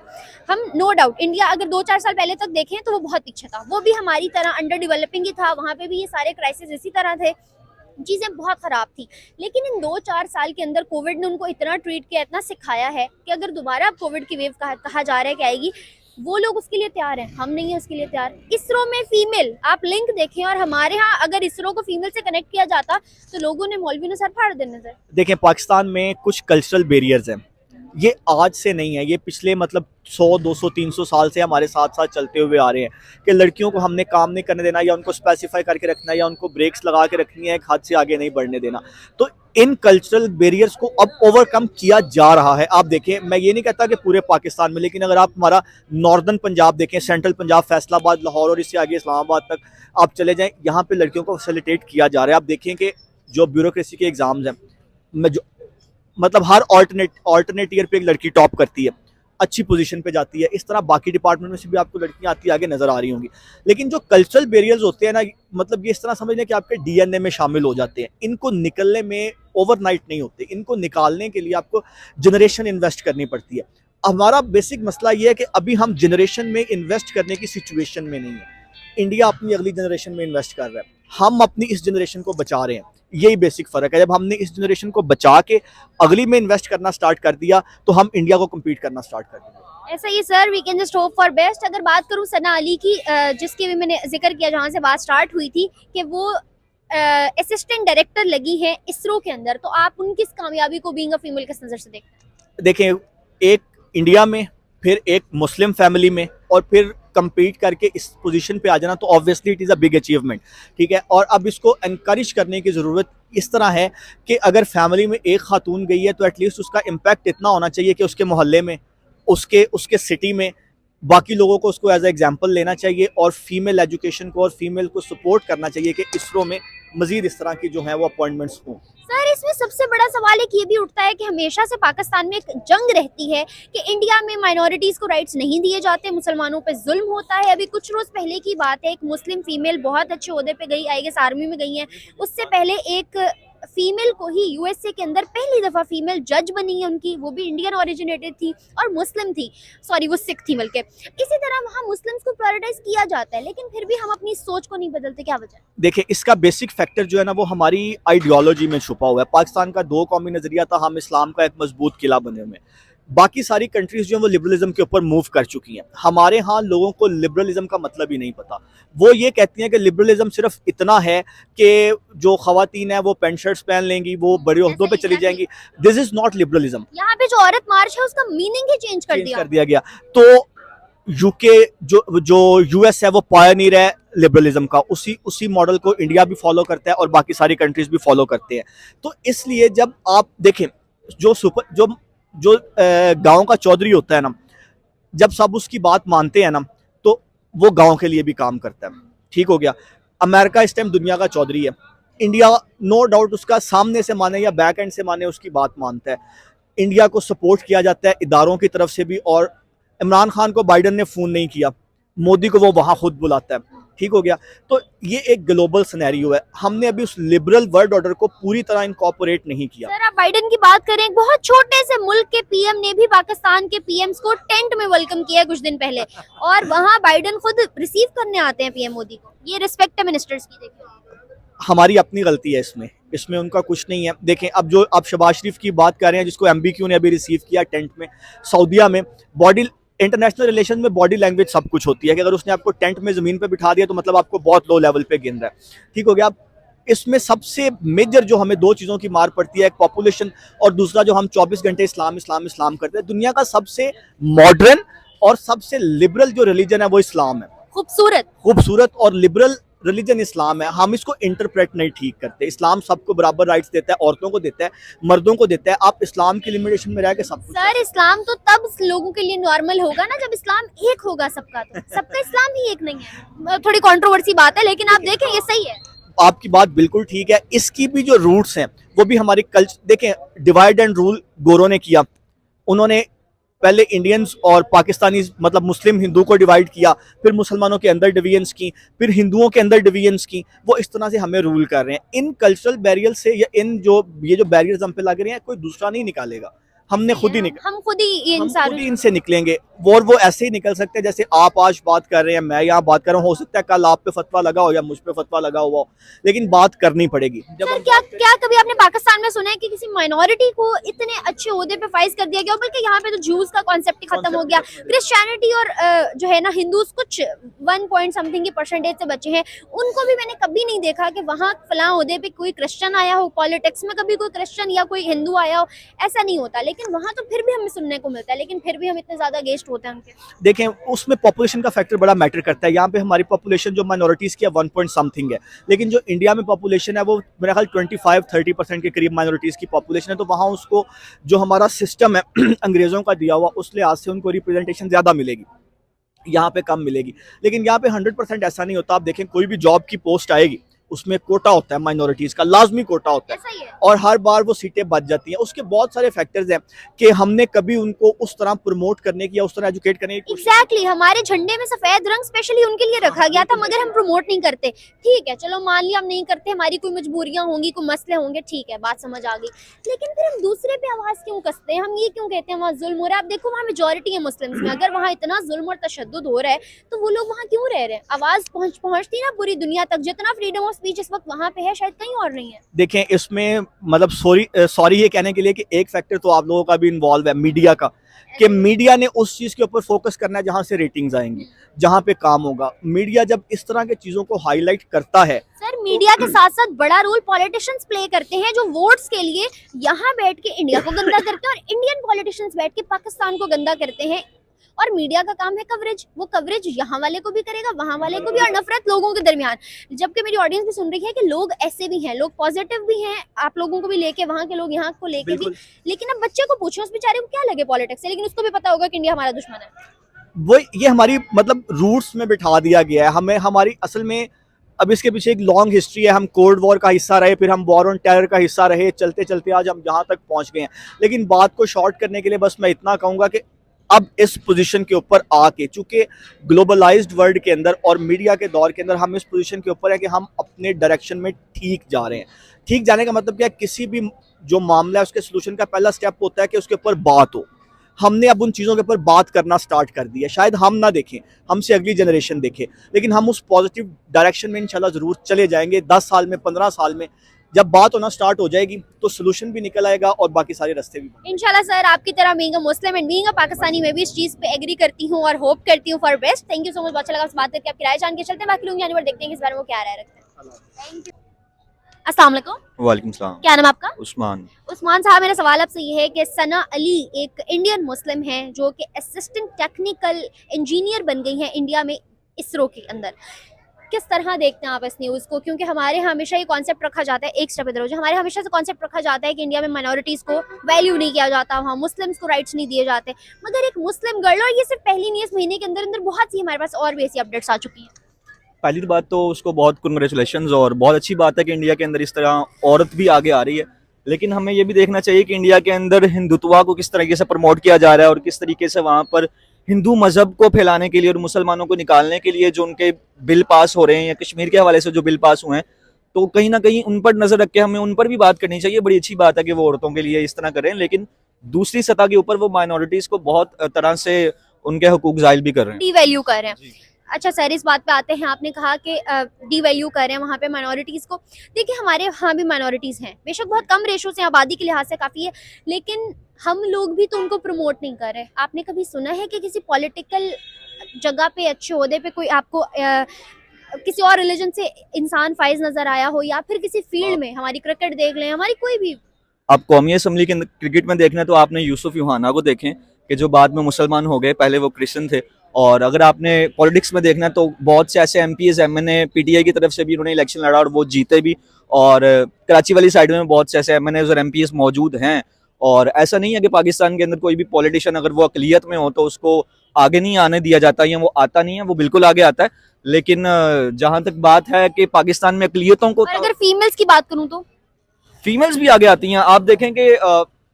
हम, नो डाउट इंडिया अगर 2-4 साल पहले तक देखें तो वो बहुत पीछे था, वो भी हमारी तरह अंडर डेवलपिंग ही था, वहाँ पे भी ये सारे क्राइसिस इसी तरह थे, चीज़ें बहुत ख़राब थी। लेकिन इन 2-4 साल के अंदर कोविड ने उनको इतना ट्रीट किया, इतना सिखाया है कि अगर दोबारा अब कोविड की वेव कहा जा रहा है कि आएगी, वो लोग उसके लिए तैयार हैं, हम नहीं है उसके लिए तैयार। इसरो में फीमेल, आप लिंक देखें, और हमारे यहाँ अगर इसरो को फीमेल से कनेक्ट किया जाता तो लोगों ने मौलवी ने सर फाड़ देने थे। देखें, पाकिस्तान में कुछ कल्चरल बैरियर्स हैं, ये आज से नहीं है, ये पिछले मतलब 100-200-300 साल से हमारे साथ साथ चलते हुए आ रहे हैं कि लड़कियों को हमने काम नहीं करने देना, या उनको स्पेसिफाई करके रखना, या उनको ब्रेक्स लगा के रखनी है, एक हाथ से आगे नहीं बढ़ने देना। तो इन कल्चरल बैरियर्स को अब ओवरकम किया जा रहा है। आप देखें, मैं ये नहीं कहता कि पूरे पाकिस्तान में, लेकिन अगर आप हमारा नॉर्दर्न पंजाब देखें, सेंट्रल पंजाब, फैसलाबाद, लाहौर और इससे आगे इस्लामाबाद तक आप चले जाएं, यहाँ पे लड़कियों को फैसिलिटेट किया जा रहा है। आप देखें कि जो ब्यूरोक्रेसी के एग्जाम्स हैं, मैं जो मतलब हर ऑल्टरनेट ईयर पे एक लड़की टॉप करती है, अच्छी पोजीशन पे जाती है। इस तरह बाकी डिपार्टमेंट में से भी आपको लड़कियां आती आगे नजर आ रही होंगी। लेकिन जो कल्चरल बैरियर्स होते हैं ना, मतलब ये इस तरह समझ लें कि आपके डीएनए में शामिल हो जाते हैं। इनको निकलने में ओवरनाइट नहीं होते, इनको निकालने के लिए आपको जनरेशन इन्वेस्ट करनी पड़ती है। हमारा बेसिक मसला ये है कि अभी हम जनरेशन में इन्वेस्ट करने की सिचुएशन में नहीं है। इंडिया अपनी अगली जनरेशन में इन्वेस्ट कर रहा है, हम अपनी इस जनरेशन को बचा रहे हैं। यही बेसिक फ़र्क है। जब हमने इस जनरेशन को बचा के अगली में इन्वेस्ट करना स्टार्ट कर दिया तो हम इंडिया को कम्पीट करना स्टार्ट कर दिया। ऐसा ही sir, we can just hope for best. अगर बात करूं सना अली की, जिसके भी मैंने जिक्र किया, जहां से बात स्टार्ट हुई थी कि वो असिस्टेंट डायरेक्टर लगी हैं इसरो के अंदर, तो आप उनकी इस कामयाबी को बीइंग अ फीमेल किस नज़र से देखते हैं? देखें, एक इंडिया में, फिर एक मुस्लिम फैमिली में, और फिर compete करके इस पोजीशन पे आ जाना, तो obviously it is a big achievement, ठीक है। और अब इसको एनकरेज करने की ज़रूरत इस तरह है कि अगर फैमिली में एक खातून गई है तो एटलीस्ट उसका इम्पैक्ट इतना होना चाहिए कि उसके मोहल्ले में, उसके सिटी में बाकी लोगों को उसको एज ए एग्जाम्पल लेना चाहिए, और फीमेल एजुकेशन को और फीमेल को सपोर्ट करना चाहिए कि इसरो में मजीद इस तरह की जो है वो अपॉइंटमेंट्स हों। सर, इसमें सबसे बड़ा सवाल एक ये भी उठता है कि हमेशा से पाकिस्तान में एक जंग रहती है कि इंडिया में माइनॉरिटीज़ को राइट्स नहीं दिए जाते, मुसलमानों पे जुल्म होता है। अभी कुछ रोज़ पहले की बात है, एक मुस्लिम फीमेल बहुत अच्छे ओहदे पे गई, आई गेस आर्मी में गई हैं। उससे पहले एक फीमेल को ही यूएसए के अंदर पहली दफ़ा फीमेल जज बनी है उनकी, वो भी इंडियन ओरिजिनेटेड थी और मुस्लिम थी, सॉरी वो सिख थी बल्कि। इसी तरह वहाँ मुस्लिम्स को प्रायोरिटाइज किया जाता है, लेकिन फिर भी हम अपनी सोच को नहीं बदलते, क्या वजह? देखिए, इसका बेसिक फैक्टर जो है ना वो हमारी आइडियोलॉजी में छुपा हुआ है। पाकिस्तान का 2 कौमी नज़रिया था, हम इस्लाम का एक मजबूत किला बने हुए हैं। बाकी सारी कंट्रीज जो हैं वो लिबरलिज्म के ऊपर मूव कर चुकी हैं। हमारे यहाँ लोगों को लिबरलिज्म का मतलब ही नहीं पता। वो ये कहती हैं कि लिबरलिज्म सिर्फ इतना है कि जो खवातीन है वो पेंट शर्ट्स पहन लेंगी, वो बड़े ओहदों पे चली जाएंगी। This is not liberalism. यहाँ पे जो औरत मार्च है उसका मीनिंग ही चेंज कर दिया गया। तो यूके जो यूएस है वो पायनियर है लिबरलिज्म का, उसी मॉडल को इंडिया भी फॉलो करता है और बाकी सारी कंट्रीज भी फॉलो करते हैं। तो इसलिए जब आप देखें, जो गांव का चौधरी होता है ना, जब सब उसकी बात मानते हैं ना तो वो गांव के लिए भी काम करता है, ठीक हो गया। अमेरिका इस टाइम दुनिया का चौधरी है, इंडिया नो डाउट उसका सामने से माने या बैक एंड से माने उसकी बात मानता है। इंडिया को सपोर्ट किया जाता है इदारों की तरफ से भी, और इमरान खान को बाइडन ने फ़ोन नहीं किया, मोदी को वो वहाँ खुद बुलाता है, ठीक हो गया। तो ये एक ग्लोबल सिनेरियो है। हमने अभी उस लिबरल वर्ल्ड ऑर्डर को पूरी तरह इनकॉर्पोरेट नहीं किया। सर, आप बाइडन की बात करें, बहुत छोटे से मुल्क के पीएम ने भी पाकिस्तान के पीएम्स को टेंट में वेलकम किया कुछ दिन पहले, और वहाँ बाइडन खुद रिसीव करने आते हैं पीएम मोदी को। ये रिस्पेक्ट है मिनिस्टर्स की। देखिए, हमारी अपनी गलती है इसमें उनका कुछ नहीं है। देखें, अब जो आप शहबाज शरीफ की बात कर रहे हैं, जिसको MBQ ने अभी रिसीव किया टेंट में सऊदीया में, बॉडी इंटरनेशनल रिलेशन में बॉडी लैंग्वेज सब कुछ होती है कि अगर उसने आपको टेंट में ज़मीन पे बिठा दिया तो मतलब आपको बहुत लो लेवल पे गिन रहा है, ठीक हो गया। इसमें सबसे मेजर जो हमें दो चीज़ों की मार पड़ती है, एक पॉपुलेशन और दूसरा जो हम 24 घंटे इस्लाम इस्लाम इस्लाम करते हैं। दुनिया का सबसे मॉडर्न और सबसे लिबरल जो रिलीजन है वो इस्लाम है। खूबसूरत और लिबरल रिलीजन इस्लाम है। हम इसको इंटरप्रेट नहीं ठीक करते। इस्लाम सबको बराबर राइट्स देता है, औरतों को देता है, मर्दों को देता है। आप इस्लाम की लिमिटेशन में रह के सब कुछ सर इस्लाम तो तब लोगों के लिए नॉर्मल होगा ना जब इस्लाम एक होगा सबका, तो सबका इस्लाम ही एक नहीं है। थोड़ी कंट्रोवर्सी बात है लेकिन आप देखें ये सही है। आपकी बात बिल्कुल ठीक है। इसकी भी जो रूट्स हैं वो भी हमारी कल्चर, देखें डिवाइड एंड रूल गोरों ने किया। उन्होंने पहले इंडियंस और पाकिस्तानी मतलब मुस्लिम हिंदू को डिवाइड किया, फिर मुसलमानों के अंदर डिवीजन्स की, फिर हिंदुओं के अंदर डिवीजन्स की। वो इस तरह से हमें रूल कर रहे हैं। इन कल्चरल बैरियर से या इन जो ये जो बैरियर्स हम पे लग रहे हैं कोई दूसरा नहीं निकालेगा, हमने खुद ही हम खुद ही हम खुद ही इनसे निकलेंगे। और वो ऐसे ही निकल सकते हैं जैसे आप आज बात कर रहे हैं, मैं यहाँ बात कर रहा हूँ। हो सकता है कल आप पे फतवा लगा हो या मुझ पे फतवा लगा हुआ हो, लेकिन बात करनी पड़ेगी। जब सर क्या कभी आपने पाकिस्तान में सुना है कि किसी माइनॉरिटी को इतने अच्छे ओहदे पे फाइज कर दिया गया, बल्कि यहाँ पे तो जूस का कॉन्सेप्ट ही खत्म हो गया। क्रिश्चियनिटी और जो है ना हिंदूज कुछ 1 पॉइंट समथिंग की परसेंटेज से बचे हैं। उनको भी मैंने कभी नहीं देखा कि वहाँ फलां ओहदे पे कोई क्रिश्चियन आया हो, पॉलिटिक्स में कभी कोई क्रिश्चियन या कोई हिंदू आया हो, ऐसा नहीं होता। लेकिन वहाँ तो फिर भी हमें सुनने को मिलता है, लेकिन फिर भी हम इतने ज्यादा अगेंस्ट होते हैं उनके। देखें उसमें पॉपुलेशन का फैक्टर बड़ा मैटर करता है। यहाँ पे हमारी पॉपुलेशन जो माइनॉरिटीज की 1 पॉइंट समथिंग है, लेकिन जो इंडिया में पॉपुलेशन है वो मेरा ख्याल 25-30% के करीब माइनॉरिटीज की पॉपुलेशन है। तो वहाँ उसको जो हमारा सिस्टम है अंग्रेजों का दिया हुआ, उस लिहाज से उनको रिप्रेजेंटेशन ज्यादा मिलेगी, यहाँ पे कम मिलेगी। लेकिन यहाँ पे 100% ऐसा नहीं होता। आप देखें कोई भी जॉब की पोस्ट आएगी उसमें कोटा होता है, माइनॉरिटीज का लाजमी कोटा होता है, ऐसा ही है। और हर बार वो सीटें बच जाती हैं। उसके बहुत सारे फैक्टर्स हैं कि हमने कभी उनको उस तरह प्रमोट करने की या उस तरह एजुकेट करने की एग्जैक्टली हमारे झंडे में सफेद रंग स्पेशली उनके लिए रखा गया था, मगर हम प्रमोट नहीं करते। ठीक है चलो मान लिया हम नहीं करते, हमारी कोई मजबूरियां होंगी, कोई मसले होंगे, ठीक है बात समझ आ गई। लेकिन फिर हम दूसरे पे आवाज क्यों कसते हैं? हम ये क्यों कहते हैं वहाँ जुल्म हो रहा है? आप देखो वहाँ मेजोरिटी है मुस्लिम्स में, अगर वहाँ इतना जुल्म और तशद्दुद हो रहा है तो वो लोग वहाँ क्यों रह रहे हैं? आवाज पहुंचती ना पूरी दुनिया तक। जितना फ्रीडम ऑफ स्पीच इस वक्त वहाँ पे है शायद कहीं और नहीं है। देखें इसमें मतलब सॉरी ये कहने के लिए कि एक फैक्टर तो आप लोगों का भी इन्वॉल्व है, मीडिया का, कि मीडिया ने उस चीज के ऊपर फोकस करना है जहां से रेटिंग्स आएंगी, जहां पे काम होगा। मीडिया जब इस तरह के चीजों को हाईलाइट करता है, सर मीडिया के साथ साथ बड़ा रोल पॉलिटिशियंस प्ले करते हैं, जो वोट्स के लिए यहाँ बैठ के इंडिया को गंदा करते हैं और इंडियन पॉलिटिशियंस बैठ के पाकिस्तान को गंदा करते हैं। और मीडिया का काम है कवरेज, वो कवरेज यहाँ वाले को भी करेगा, वहाँ वाले को भी, और नफरत लोगों के दरमियान। जबकि मेरी ऑडियंस भी सुन रही है कि लोग ऐसे भी हैं, लोग पॉजिटिव भी हैं, आप लोगों को भी लेके, वहाँ के लोग यहाँ को लेके भी। लेकिन अब बच्चे को पूछो उस बेचारे को क्या लगे पॉलिटिक्स से, लेकिन उसको भी पता होगा कि इंडिया हमारा दुश्मन है। वो ये हमारी मतलब रूट्स में बिठा दिया गया है हमें। हमारी असल में अब इसके पीछे एक लॉन्ग हिस्ट्री है। हम कोल्ड वॉर का हिस्सा रहे, फिर हम वॉर ऑन टेरर का हिस्सा रहे, चलते चलते आज हम यहाँ तक पहुँच गए हैं। लेकिन बात को शॉर्ट करने के लिए बस मैं इतना कहूँगा कि अब इस पोजीशन के ऊपर आके, चूंकि ग्लोबलाइज्ड वर्ल्ड के अंदर और मीडिया के दौर के अंदर हम इस पोजीशन के ऊपर है कि हम अपने डायरेक्शन में ठीक जा रहे हैं। ठीक जाने का मतलब क्या है? किसी भी जो मामला है उसके सोल्यूशन का पहला स्टेप होता है कि उसके ऊपर बात हो। हमने अब उन चीज़ों के ऊपर बात करना स्टार्ट कर दिया। शायद हम ना देखें, हमसे अगली जनरेशन देखे, लेकिन हम उस पॉजिटिव डायरेक्शन में इंशाल्लाह ज़रूर चले जाएंगे। 10 साल में, 15 साल में जब बात होना स्टार्ट हो जाएगी तो सोल्यूशन भी निकल आएगा और बाकी सारे रास्ते भी। इंशाल्लाह सर आपकी तरह being a Muslim and being a Pakistani मैं भी इस चीज पे एग्री करती हूँ और होप करती हूँ for best. Thank you so much, अच्छा लगा आपसे बात करके, आपकी राय जान के। चलते हैं बाकी लोग जानवर देखते हैं कि इस बारे में वो क्या राय रखते हैं। Thank you. अस्सलाम वालेकुम। वालेकुम सलाम। क्या नाम आपका? उस्मान। उस्मान साहब, मेरा सवाल आपसे ये है कि सना अली एक इंडियन मुस्लिम है जो कि असिस्टेंट टेक्निकल इंजीनियर बन गई हैं इंडिया में इसरो के अंदर। किस तरह देखते हैं आप इस न्यूज़ को? क्योंकि हमारे यहाँ हमेशा ये कॉन्सेप्ट रखा जाता है, एक स्टेप इधर हो जाए, हमारे हमेशा से कॉन्सेप्ट रखा जाता है कि इंडिया में माइनॉरिटीज़ को वैल्यू नहीं किया जाता, वहाँ मुस्लिम्स को राइट्स नहीं दिए जाते। मगर एक मुस्लिम गर्ल, और ये सिर्फ पहली नहीं, इस महीने के अंदर अंदर बहुत सी हमारे पास और भी ऐसी अपडेट्स आ चुकी हैं। पहली बात तो उसको बहुत कंग्रेचुलेशंस, और बहुत अच्छी बात है कि इंडिया के अंदर इस तरह औरत भी आगे आ रही है। लेकिन हमें ये भी देखना चाहिए कि इंडिया के अंदर हिंदुत्व को किस तरीके से प्रमोट किया जा रहा है और किस तरीके से वहाँ पर हिंदू मजहब को फैलाने के लिए और मुसलमानों को निकालने के लिए जो उनके बिल पास हो रहे हैं, या कश्मीर के हवाले से जो बिल पास हुए हैं, तो कहीं ना कहीं उन पर नजर रख के हमें उन पर भी बात करनी चाहिए। बड़ी अच्छी बात है कि वो औरतों के लिए इस तरह कर रहे हैं, लेकिन दूसरी सतह के ऊपर वो माइनॉरिटीज को बहुत तरह से उनके हकूक जाहिल भी कर रहे हैं, डी वैल्यू कर रहे हैं। अच्छा सर, इस बात पे आते हैं, आपने कहा कि डी वैल्यू कर रहे हैं वहाँ पे माइनॉरिटीज़ को। देखिए हमारे यहाँ भी माइनॉरिटीज़ हैं, बेशक बहुत कम रेशो से, आबादी के लिहाज से काफ़ी है, लेकिन हम लोग भी तो उनको प्रमोट नहीं कर रहे। आपने कभी सुना है कि किसी पॉलिटिकल जगह पे, अच्छे ओहदे पे कोई आपको किसी और रिलीजन से इंसान फाइज नजर आया हो, या फिर किसी फील्ड में हमारी क्रिकेट देख लें, हमारी कोई भी। आप कौमी असम्बली के अंदर क्रिकेट में देखना तो आपने यूसुफ यूहाना को देखें कि जो बाद में मुसलमान हो गए, पहले वो क्रिश्चियन थे। और अगर आपने पॉलिटिक्स में देखना तो बहुत से ऐसे एमपीज एमएनए पीटीआई की तरफ से भी उन्होंने इलेक्शन लड़ा और वो जीते भी। और कराची वाली साइड में बहुत से ऐसे एमएनएज और एमपीज मौजूद हैं। और ऐसा नहीं है कि पाकिस्तान के अंदर कोई भी पॉलिटिशियन अगर वो अकलियत में हो तो उसको आगे नहीं आने दिया जाता या वो आता नहीं है, वो बिल्कुल आगे आता है। लेकिन जहां तक बात है कि पाकिस्तान में अकलियतों को, और अगर फीमेल्स की बात करूं तो फीमेल्स भी आगे आती हैं। आप देखें कि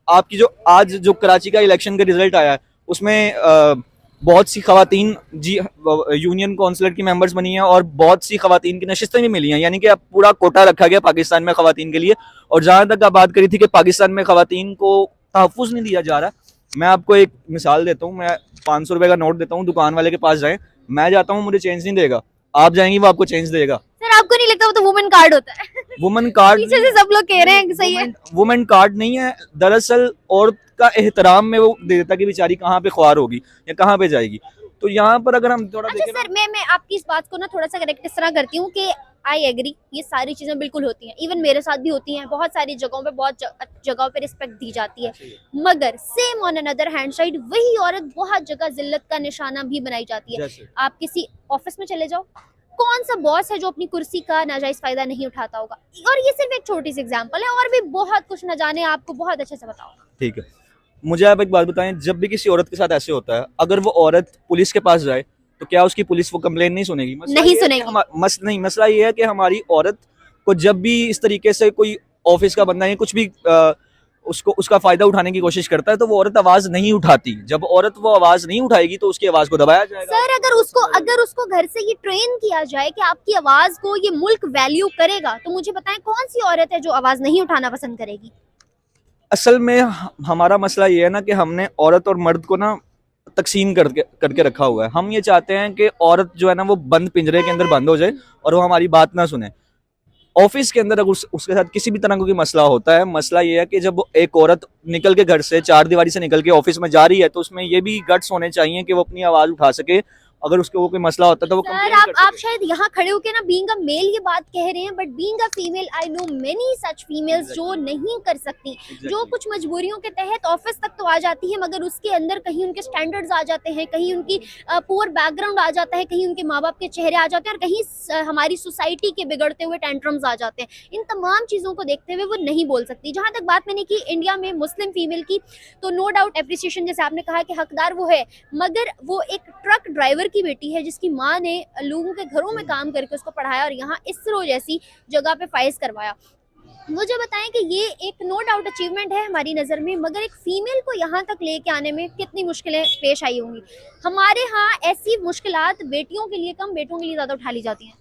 आपकी जो आज जो कराची का इलेक्शन का रिजल्ट आया है उसमें बहुत सी खवातीन जी यूनियन काउंसिलर की मेंबर्स बनी हैं और बहुत सी खवातीन की नशिस्तें भी मिली हैं, यानी कि अब पूरा कोटा रखा गया पाकिस्तान में खवातीन के लिए। और जहां तक आप बात करी थी कि पाकिस्तान में खवातीन को तहफ़्फ़ुज़ नहीं दिया जा रहा, मैं आपको एक मिसाल देता हूँ। मैं 500 रुपए का नोट देता हूँ, दुकान वाले के पास जाएं, मैं जाता हूँ, मुझे चेंज नहीं देगा, आप जाएंगी वो आपको चेंज देगा। सर आपको नहीं लगता वो तो वुमेन कार्ड होता है? वुमेन कार्ड पीछे से सब लोग कह रहे हैं कि सही है। वुमेन कार्ड नहीं है, दरअसल औरत का एहतराम में वो दे देता कि बेचारी कहाँ पे ख्वार होगी या कहाँ पे जाएगी। तो यहाँ पर अगर हम थोड़ा अच्छा देखें सर, मैं आपकी इस बात को ना थोड़ा सा करेक्ट इस तरह करती हूँ कि आई एग्री, ये सारी चीजें बिल्कुल होती हैं, इवन मेरे साथ भी होती हैं। बहुत सारी जगहों पे बहुत जगहों पे रिस्पेक्ट दी जाती है, मगर same on another hand side वही औरत बहुत जगह जिल्लत का निशाना भी बनाई जाती है। जैसे आप किसी ऑफिस में चले जाओ, कौन सा बॉस है जो अपनी कुर्सी का नाजायज फायदा नहीं उठाता होगा? और ये सिर्फ एक छोटी सी एग्जांपल है, और भी बहुत कुछ न जाने आपको बहुत अच्छे से बताओ। ठीक है, मुझे आप एक बात बताएं, जब भी किसी औरत के साथ ऐसे होता है, अगर वो औरत पुलिस के पास जाए तो क्या उसकी पुलिस वो कंप्लेन नहीं सुनेगी? नहीं सुनेगी। मसला ये है कि हमारी औरत को जब भी इस तरीके से कोई ऑफिस का बंदा या कुछ भी उसको उसका फायदा उठाने की कोशिश करता है तो वो औरत आवाज नहीं उठाती। जब औरत वो आवाज नहीं उठाएगी तो उसकी आवाज को दबाया जाएगा। सर अगर उसको घर से ये ट्रेन किया जाए कि आपकी आवाज को ये मुल्क वैल्यू करेगा, तो मुझे बताएं कौन सी औरत है जो आवाज नहीं उठाना पसंद करेगी? असल में हमारा मसला ये है ना कि हमने औरत और मर्द को ना तकसीम करके रखा हुआ है। हम ये चाहते हैं कि औरत जो है ना वो बंद पिंजरे के अंदर बंद हो जाए और वो हमारी बात ना सुने। ऑफिस के अंदर अगर उसके साथ किसी भी तरह का कोई मसला होता है, मसला ये है कि जब एक औरत निकल के घर से चार दीवारी से निकल के ऑफिस में जा रही है तो उसमें ये भी गट्स होने चाहिए कि वो अपनी आवाज उठा सके। अगर उसको वो कोई मसला होता है तो वो सर कंप्लेन कर आप सके। शायद यहाँ खड़े होके ना बीइंग अ मेल ये बात कह रहे हैं, but being a female I know many such females जो नहीं कर सकती, जो कुछ मजबूरियों के तहत ऑफिस तक तो आ जाती है, मगर उसके अंदर कहीं उनके स्टैंडर्ड्स आ जाते हैं, कहीं उनकी पुअर बैकग्राउंड आ जाता है, कहीं उनके माँ बाप के चेहरे आ जाते हैं, और कहीं हमारी सोसाइटी के बिगड़ते हुए टेंट्रम्स आ जाते हैं। इन तमाम चीज़ों को देखते हुए वो नहीं बोल सकती। जहाँ तक बात मैंने की इंडिया में मुस्लिम फीमेल की, तो नो डाउट एप्रिसिएशन, जैसे आपने कहा कि हकदार वो है, मगर वो एक ट्रक ड्राइवर की बेटी है जिसकी माँ ने लोगों के घरों में काम करके उसको पढ़ाया और यहाँ इसरो जैसी जगह पे फाइज करवाया। मुझे बताएं कि ये एक नो डाउट अचीवमेंट है हमारी नज़र में, मगर एक फीमेल को यहाँ तक लेके आने में कितनी मुश्किलें पेश आई होंगी। हमारे यहाँ ऐसी मुश्किलात बेटियों के लिए कम, बेटों के लिए ज़्यादा उठा ली जाती हैं।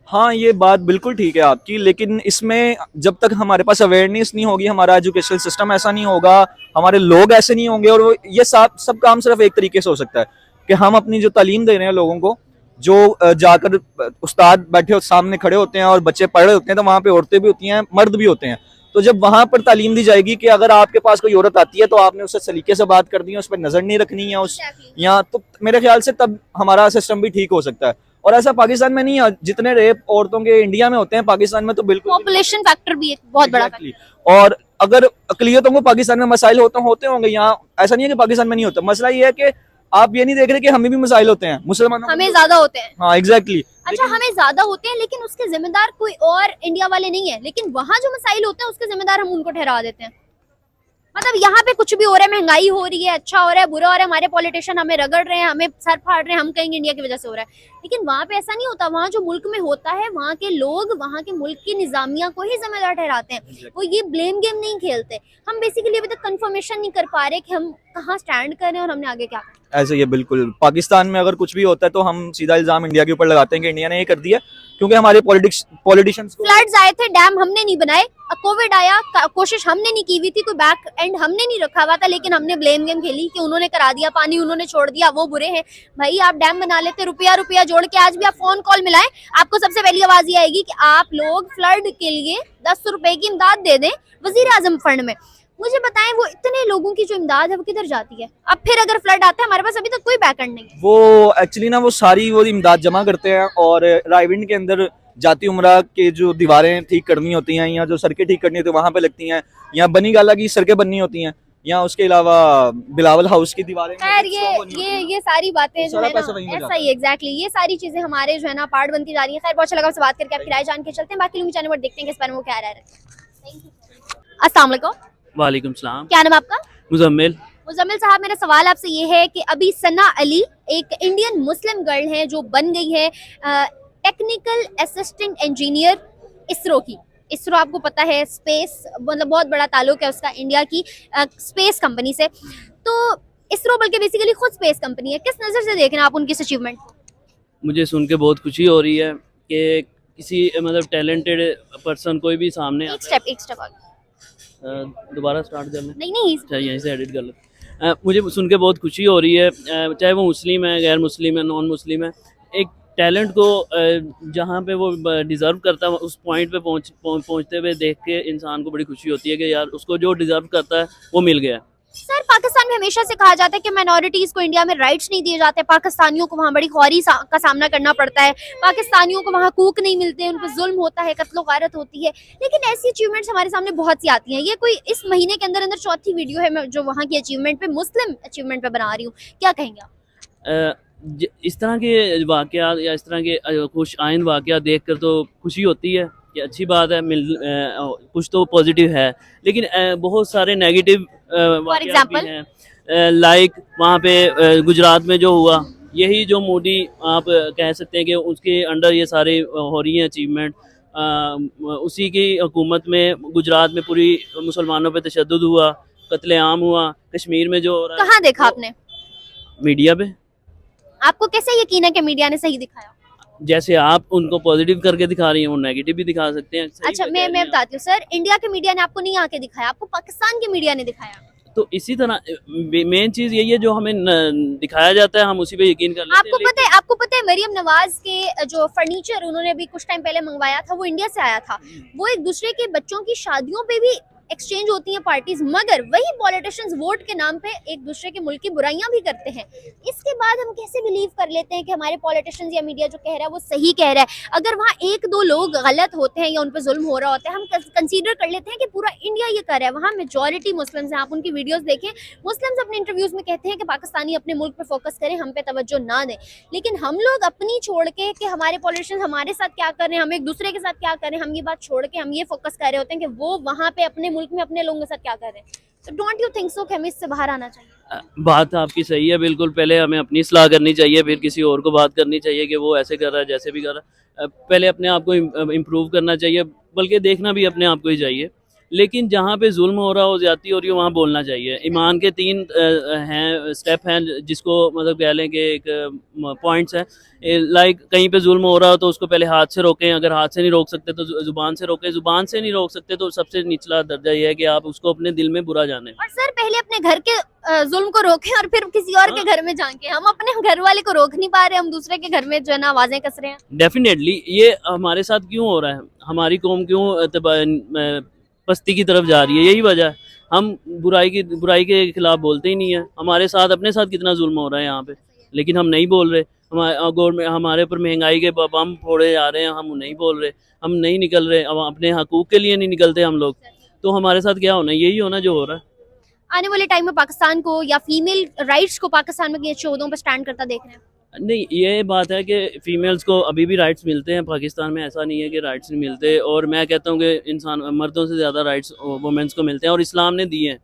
हाँ, ये बात बिल्कुल ठीक है आपकी, लेकिन इसमें जब तक हमारे पास अवेयरनेस नहीं होगी, हमारा एजुकेशन सिस्टम ऐसा नहीं होगा, हमारे लोग ऐसे नहीं होंगे, और ये सब काम सिर्फ एक तरीके से हो सकता है कि हम अपनी जो तालीम दे रहे हैं लोगों को, जो जाकर उस्ताद बैठे सामने खड़े होते हैं और बच्चे पढ़ रहे होते हैं, तो वहाँ पे औरतें भी होती हैं, मर्द भी होते हैं। तो जब वहाँ पर तालीम दी जाएगी कि अगर आपके पास कोई औरत आती है तो आपने उससे सलीके से बात करनी है, उस पर नजर नहीं रखनी है उस यहाँ, तो मेरे ख्याल से तब हमारा सिस्टम भी ठीक हो सकता है। और ऐसा पाकिस्तान में नहीं है, जितने रेप औरतों के इंडिया में होते हैं पाकिस्तान में तो बिल्कुल। पॉपुलेशन फैक्टर भी एक बहुत बड़ा Exactly. और अगर अकलियतों को पाकिस्तान में मसाइल होते होंगे, यहाँ ऐसा नहीं है कि पाकिस्तान में नहीं होता। मसला ये है कि आप ये नहीं देख रहे कि हमें भी मसाइल होते हैं, मुसलमानों को हमें ज्यादा होते हैं। हाँ एग्जैक्टली। अच्छा हमें ज्यादा होते हैं, लेकिन उसके जिम्मेदार कोई और इंडिया वाले नहीं है, लेकिन वहाँ जो मसाइल होते हैं उसके जिम्मेदार हम उनको ठहरा देते हैं। मतलब यहाँ पे कुछ भी हो रहा है, महंगाई हो रही है, अच्छा हो रहा है, बुरा हो रहा है, हमारे पॉलिटिशियन हमें रगड़ रहे हैं, हमें सर फाड़ रहे हैं, हम कहेंगे इंडिया की वजह से हो रहा है, लेकिन वहाँ पे ऐसा नहीं होता। वहाँ जो मुल्क में होता है, वहाँ के लोग, वहाँ के मुल्क की निजामिया को ही जिम्मेदार ठहराते हैं। वो ये ब्लेम गेम नहीं खेलते। हम बेसिकली अभी तक कंफर्मेशन नहीं कर पा रहे कि हम कहाँ स्टैंड कर रहे हैं और हमने आगे क्या करना है। ऐसे ही है बिल्कुल। पाकिस्तान में अगर कुछ भी होता है तो हम सीधा इल्जाम इंडिया के ऊपर लगाते हैं कि इंडिया ने ये कर दिया, क्योंकि हमारे पॉलिटिशियंस को फ्लड्स आए थे, डैम हमने नहीं बनाए, कोविड आया, कोशिश हमने नहीं की हुई थी, कोई बैक एंड हमने नहीं रखा हुआ था, लेकिन हमने ब्लेम गेम खेली कि उन्होंने करा दिया, पानी उन्होंने छोड़ दिया, वो बुरे हैं। भाई आप डैम बना लेते, रुपया जोड़ के, आज भी आप फोन कॉल मिलाएं, आपको सबसे पहली आवाज ये आएगी कि आप लोग फ्लड के लिए 10 रुपए की इमदाद दे दें वजीर आजम फंड में। मुझे बताएं वो इतने लोगों की जो इमदाद है वो किधर जाती है? अब फिर अगर फ्लड आता है, हमारे पास अभी तक कोई बैकएंड नहीं है। वो एक्चुअली ना वो सारी वो इमदाद जमा करते हैं और रायविंड के अंदर जाती उमरा के जो दीवारें ठीक करनी होती हैं या जो सड़कें ठीक करनी होती है वहां पे लगती हैं, या बनी गाला की सड़कें बननी होती हैं, या उसके अलावा बिलावल हाउस की दीवारें खैर होती हैं। ये सारी बातें जो सारा है ना, पैसा वहीं में ऐसा जाता ही एग्जैक्टली ये सारी चीजें हमारे जो है ना पार्ट बनती जा रही है। खैर बहुत अच्छा लगा आपसे बात करके, आपकी राय जान के चलते हैं, बाकी लोग चैनल पर देखते हैं कि इस बारे में वो क्या राय रखते हैं। अस्सलाम वालेकुम, वालेकुम सलाम। क्या नाम है आपका? मुजम्मिल। मुजम्मिल साहब, मेरा सवाल आपसे ये है कि अभी सना अली एक इंडियन मुस्लिम गर्ल है जो बन गई है टेक्निकल असिस्टेंट इंजीनियर इसरो की। इसरो आपको पता है स्पेस, मतलब बहुत बड़ा ताल्लुक है उसका इंडिया की स्पेस कंपनी से। तो इसरो बल्कि बेसिकली खुद स्पेस कंपनी है, किस नज़र से देख रहे हैं आप उनकी अचीवमेंट? मुझे सुन के बहुत खुशी हो रही है कि किसी मतलब टैलेंटेड पर्सन कोई भी सामने एक आता स्टेप आगे। है। दोबारा स्टार्ट कर लें? नहीं अच्छा, यहीं से एडिट कर लें। मुझे सुन के बहुत खुशी हो रही है, चाहे वो मुस्लिम है, गैर मुस्लिम है, नॉन मुस्लिम है, एक टैलेंट को जहाँ पे वो डिज़र्व करता है उस पॉइंट पे पहुँचते हुए देख के इंसान को बड़ी खुशी होती है कि यार उसको जो डिज़र्व करता है वो मिल गया। सर, पाकिस्तान में हमेशा से कहा जाता है कि माइनॉरिटीज को इंडिया में राइट्स नहीं दिए जाते, पाकिस्तानियों को वहाँ बड़ी ख्वारी का सामना करना पड़ता है, पाकिस्तानियों को वहाँ हकूक नहीं मिलते, उन पर जुल्म होता है, कत्लो गारत होती है। लेकिन ऐसी अचीवमेंट्स हमारे सामने बहुत सी आती हैं। ये कोई इस महीने के अंदर अंदर चौथी वीडियो है मैं जो वहाँ की अचीवमेंट पे, मुस्लिम अचीवमेंट पे बना रही हूँ, क्या कहेंगे आप? इस तरह के वाक़यात या इस तरह के खुश आइंद वाक़यात देख कर तो खुशी होती है कि अच्छी बात है, कुछ तो पॉजिटिव है, लेकिन बहुत सारे नेगेटिव वाक़यात भी example? हैं। लाइक वहाँ पे गुजरात में जो हुआ, यही जो मोदी आप कह सकते हैं कि उसके अंडर ये सारे हो रही हैं अचीवमेंट। उसी की हुकूमत में गुजरात में पूरी मुसलमानों पे तशद्दुद हुआ, कत्लेआम हुआ, कश्मीर में जो हो रहा है कहाँ देखा आपने? मीडिया पे। आपको कैसे यकीन है कि मीडिया ने सही दिखाया? जैसे आप उनको पॉजिटिव करके दिखा रही हैं, वो नेगेटिव भी दिखा सकते हैं। सही अच्छा, पे कह मैं रही हैं। बताती हूँ सर, इंडिया के मीडिया ने आपको नहीं आके दिखाया, आपको पाकिस्तान के मीडिया ने दिखाया। तो इसी तरह मेन चीज यही है, जो हमें दिखाया जाता है हम उसी पे यकीन कर लेते हैं। आपको पता है मरियम नवाज के जो फर्नीचर उन्होंने भी कुछ टाइम पहले मंगवाया था वो इंडिया से आया था। वो एक दूसरे के बच्चों की शादियों पे भी एक्सचेंज होती हैं पार्टीज, मगर वही पॉलिटिशियंस वोट के नाम पे एक दूसरे के मुल्क की बुराइयां भी करते हैं। इसके बाद हम कैसे बिलीव कर लेते हैं कि हमारे पॉलिटिशियंस या मीडिया जो कह रहा है वो सही कह रहा है? अगर वहाँ एक दो लोग गलत होते हैं या उन पर जुल्म हो रहा होता है, हम कंसीडर कर लेते हैं कि पूरा इंडिया ये कर रहा है। वहाँ मेजॉरिटी मुस्लिम्स हैं, आप उनकी वीडियोस देखें, मुस्लिम्स अपने इंटरव्यूज में कहते हैं कि पाकिस्तानी अपने मुल्क पे फोकस करें, हम पे तवज्जो ना दें। लेकिन हम लोग अपनी छोड़ के कि हमारे पॉलिटिशियंस हमारे साथ क्या कर रहे हैं, हम एक दूसरे के साथ क्या कर रहे हैं, हम ये बात छोड़ के हम ये फोकस कर रहे होते हैं कि वो वहाँ पे अपने मुल्क में अपने लोगों के साथ क्या कर रहे हैं। तो डोंट यू थिंक सो कि हमें इससे बाहर आना चाहिए? बात आपकी सही है बिल्कुल। पहले हमें अपनी सलाह करनी चाहिए, फिर किसी और को बात करनी चाहिए कि वो ऐसे कर रहा है जैसे भी कर रहा है। पहले अपने आप को इम्प्रूव करना चाहिए, बल्कि देखना भी अपने आप को ही चाहिए। लेकिन जहाँ पे जुल्म हो रहा हो, ज्यादती हो रही हो, वहाँ बोलना चाहिए। ईमान के 3 हैं स्टेप हैं, जिसको मतलब कह लें कि एक पॉइंट्स हैं। लाइक कहीं पे जुल्म हो रहा हो तो उसको पहले हाथ से रोकें, अगर हाथ से नहीं रोक सकते तो जुबान से रोकें, जुबान से नहीं रोक सकते तो सबसे निचला दर्जा ये है कि आप उसको अपने दिल में बुरा जाने। और सर पहले अपने घर के जुल्म को रोकें और फिर किसी और के घर में जाके। हम अपने घर वाले को रोक नहीं पा रहे, हम दूसरे के घर में जो है ना आवाजें कस रहे हैं। डेफिनेटली ये हमारे साथ क्यों हो रहा है, हमारी कौम क्यों पस्ती की तरफ जा रही है, यही वजह है। हम बुराई के खिलाफ बोलते ही नहीं है। हमारे साथ अपने साथ कितना जुल्म हो रहा है यहाँ पे, लेकिन हम नहीं बोल रहे। गवर्नमेंट हमारे ऊपर महंगाई के बम फोड़े जा रहे हैं, हम नहीं बोल रहे, हम नहीं निकल रहे, अब अपने हकूक के लिए नहीं निकलते हम लोग। तो हमारे साथ क्या होना, यही होना जो हो रहा है। आने वाले टाइम में पाकिस्तान को या फीमेल राइट्स को पाकिस्तान में किन शोधों पर स्टैंड करता देख रहे हैं? नहीं, ये बात है कि फ़ीमेल्स को अभी भी राइट्स मिलते हैं पाकिस्तान में, ऐसा नहीं है कि राइट्स नहीं मिलते। और मैं कहता हूँ कि इंसान मर्दों से ज़्यादा राइट्स वुमेन्स को मिलते हैं, और इस्लाम ने दिए हैं।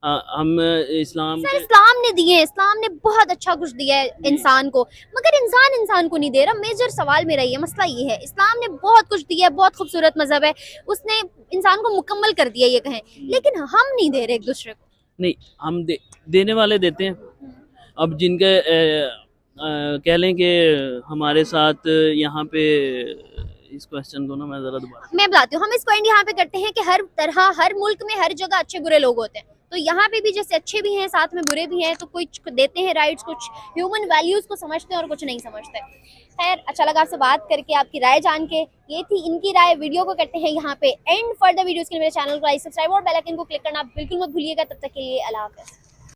हम इस्लाम सर इस्लाम ने दिए, इस्लाम ने बहुत अच्छा कुछ दिया है इंसान को, मगर इंसान को नहीं दे रहा। मेजर सवाल मेरा ये मसला ये है, इस्लाम ने बहुत कुछ दिया है, बहुत खूबसूरत मजहब है, उसने इंसान को मुकम्मल कर दिया ये कहें, लेकिन हम नहीं दे रहे एक दूसरे को। नहीं, हम देने वाले देते हैं। अब जिनके कह लें कि हमारे साथ यहाँ पे, इस क्वेश्चन को ना मैं ज़रा दोबारा मैं बताती हूँ, हम इस पॉइंट यहाँ पे करते हैं कि हर तरह हर मुल्क में हर जगह अच्छे बुरे लोग होते हैं, तो यहाँ पे भी जैसे अच्छे भी हैं साथ में बुरे भी हैं, तो कुछ देते हैं राइट्स, कुछ ह्यूमन वैल्यूज को समझते हैं और कुछ नहीं समझते। खैर, अच्छा लगा आपसे बात करके, आपकी राय जान के। ये थी इनकी राय। वीडियो को करते हैं यहाँ पे एंड। फर्दर वीडियोस के लिए मेरे चैनल को लाइक, सब्सक्राइब और बेल आइकन को क्लिक करना बिल्कुल मत भूलिएगा। तब तक के लिए अल्लाह हाफिज़।